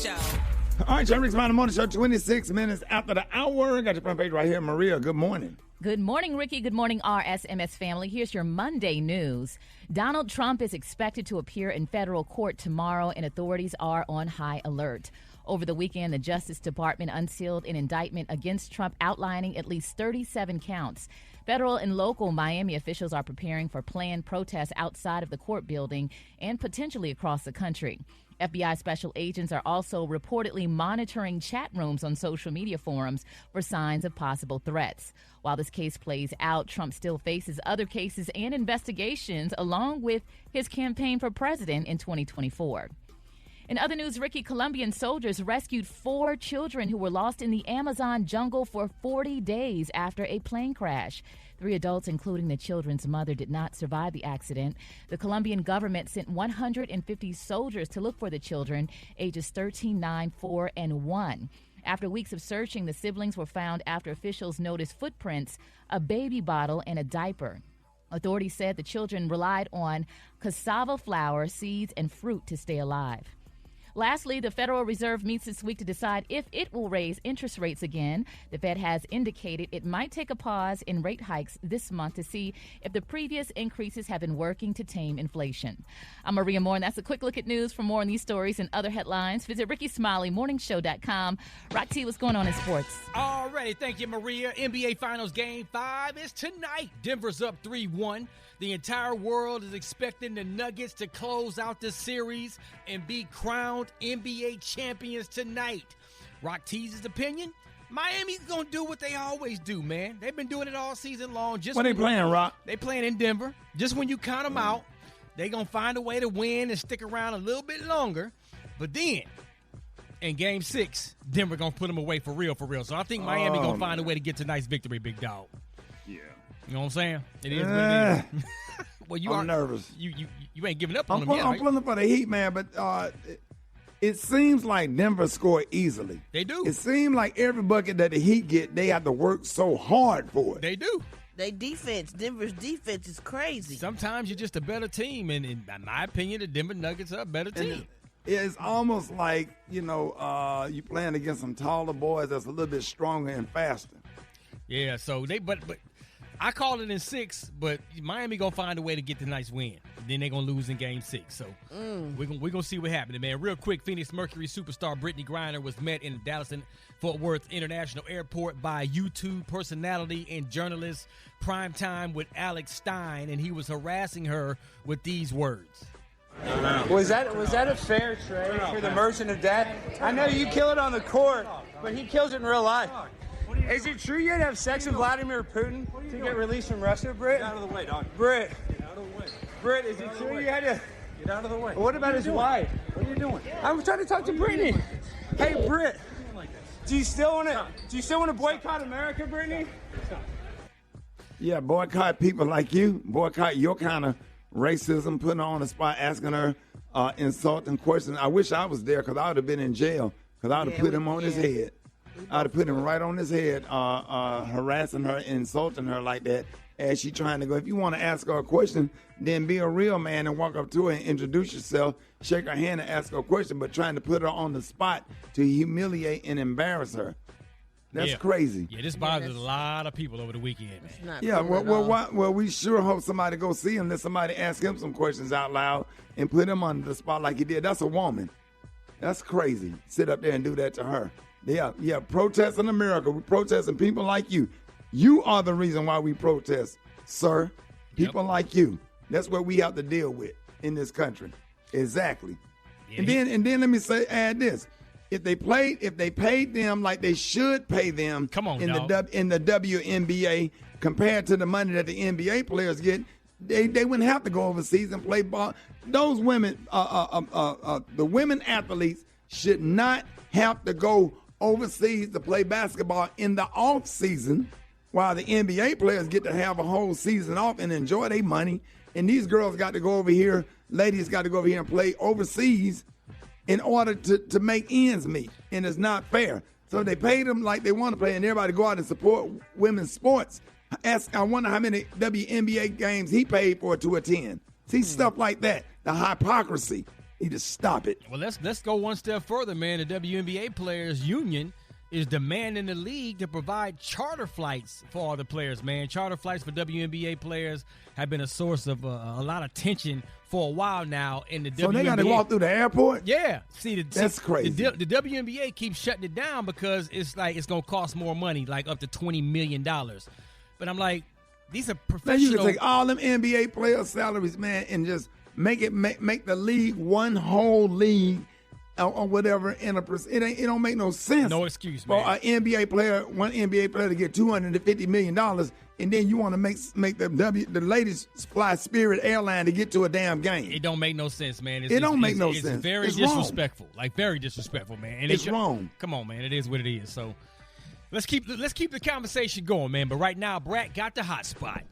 Show. All right, Rick's Morning Morning Show, 26 minutes after the hour. Got your front page right here. Maria, good morning. Good morning, Ricky. Good morning, RSMS family. Here's your Monday news. Donald Trump is expected to appear in federal court tomorrow, and authorities are on high alert. Over the weekend, the Justice Department unsealed an indictment against Trump outlining at least 37 counts. Federal and local Miami officials are preparing for planned protests outside of the court building and potentially across the country. FBI special agents are also reportedly monitoring chat rooms on social media forums for signs of possible threats. While this case plays out, Trump still faces other cases and investigations along with his campaign for president in 2024. In other news, Ricky, Colombian soldiers rescued 4 children who were lost in the Amazon jungle for 40 days after a plane crash. 3 adults, including the children's mother, did not survive the accident. The Colombian government sent 150 soldiers to look for the children, ages 13, 9, 4, and 1. After weeks of searching, the siblings were found after officials noticed footprints, a baby bottle, and a diaper. Authorities said the children relied on cassava flour, seeds, and fruit to stay alive. Lastly, the Federal Reserve meets this week to decide if it will raise interest rates again. The Fed has indicated it might take a pause in rate hikes this month to see if the previous increases have been working to tame inflation. I'm Maria Moore, and that's a quick look at news. For more on these stories and other headlines, visit RickySmileyMorningShow.com. Rock T, what's going on in sports? All righty, thank you, Maria. NBA Finals Game 5 is tonight. Denver's up 3-1. The entire world is expecting the Nuggets to close out this series and be crowned NBA champions tonight. Rock T's opinion, Miami's going to do what they always do, man. They've been doing it all season long. When they playing, Rock? They playing in Denver. Just when you count them out, they going to find a way to win and stick around a little bit longer. But then, in Game 6, Denver going to put them away for real. So I think Miami going to find a way to get tonight's victory, big dog. Yeah. You know what I'm saying? It is what it is. Well, I'm nervous. You ain't giving up on them yet, I'm right? pulling for the Heat, man, but it seems like Denver scored easily. They do. It seems like every bucket that the Heat get, they have to work so hard for it. They do. Denver's defense is crazy. Sometimes you're just a better team, and in my opinion, the Denver Nuggets are a better team. It's almost like, you playing against some taller boys that's a little bit stronger and faster. Yeah, so but I called it in 6, but Miami gonna find a way to get the nice win. Then they're gonna lose in Game 6. So we're gonna see what happens, man. Real quick, Phoenix Mercury superstar Brittney Griner was met in Dallas and Fort Worth International Airport by YouTube personality and journalist Primetime with Alex Stein, and he was harassing her with these words. Was that a fair trade for the Merchant of Death? I know you kill it on the court, but he kills it in real life. Is it true you had to have sex with Vladimir Putin to get released from Russia, Britt? Get out of the way, dog. Britt. Get out of the way. Britt, is it true you had to... Get out of the way. What about his wife? What are you doing? I'm trying to talk to Brittany. Hey, Britt. Do you still want to boycott America, Brittany? Yeah, boycott people like you. Boycott your kind of racism, putting her on the spot, asking her insulting questions. I wish I was there because I would have been in jail because I would have put him on his head. I'd have put him right on his head, harassing her, insulting her like that as she trying to go. If you want to ask her a question, then be a real man and walk up to her and introduce yourself, shake her hand and ask her a question, but trying to put her on the spot to humiliate and embarrass her. That's crazy. Yeah, this bothers a lot of people over the weekend, man. Yeah, well, we sure hope somebody go see him, let somebody ask him some questions out loud and put him on the spot like he did. That's a woman. That's crazy. Sit up there and do that to her. Yeah, protesting America. We're protesting people like you. You are the reason why we protest, sir. People like you. That's what we have to deal with in this country. Exactly. Yeah, and then let me add this. If they paid them like they should pay them in the WNBA compared to the money that the NBA players get, they wouldn't have to go overseas and play ball. Those women, the women athletes should not have to go overseas to play basketball in the off season while the NBA players get to have a whole season off and enjoy their money. And these girls got to go over here, ladies got to go over here and play overseas in order to make ends meet. And it's not fair. So they pay them like they want to play and everybody go out and support women's sports. I wonder how many WNBA games he paid for to attend. See, stuff like that, the hypocrisy. Need to stop it. Well, let's go one step further, man. The WNBA Players Union is demanding the league to provide charter flights for all the players, man. Charter flights for WNBA players have been a source of a lot of tension for a while now in the WNBA. So they got to walk through the airport? Yeah. That's crazy. The WNBA keeps shutting it down because it's like it's going to cost more money, like up to $20 million. But I'm like, these are professional. Man, you can take all them NBA players' salaries, man, and just make the league one whole league or whatever. It don't make no sense. No excuse, for man. one NBA player to get $250 million, and then you want to make the ladies fly Spirit Airline to get to a damn game. It don't make no sense, man. It don't make no sense. It's very disrespectful. Wrong. Like very disrespectful, man. And it's wrong. Come on, man. It is what it is. So let's keep the conversation going, man. But right now, Brat got the hot spot.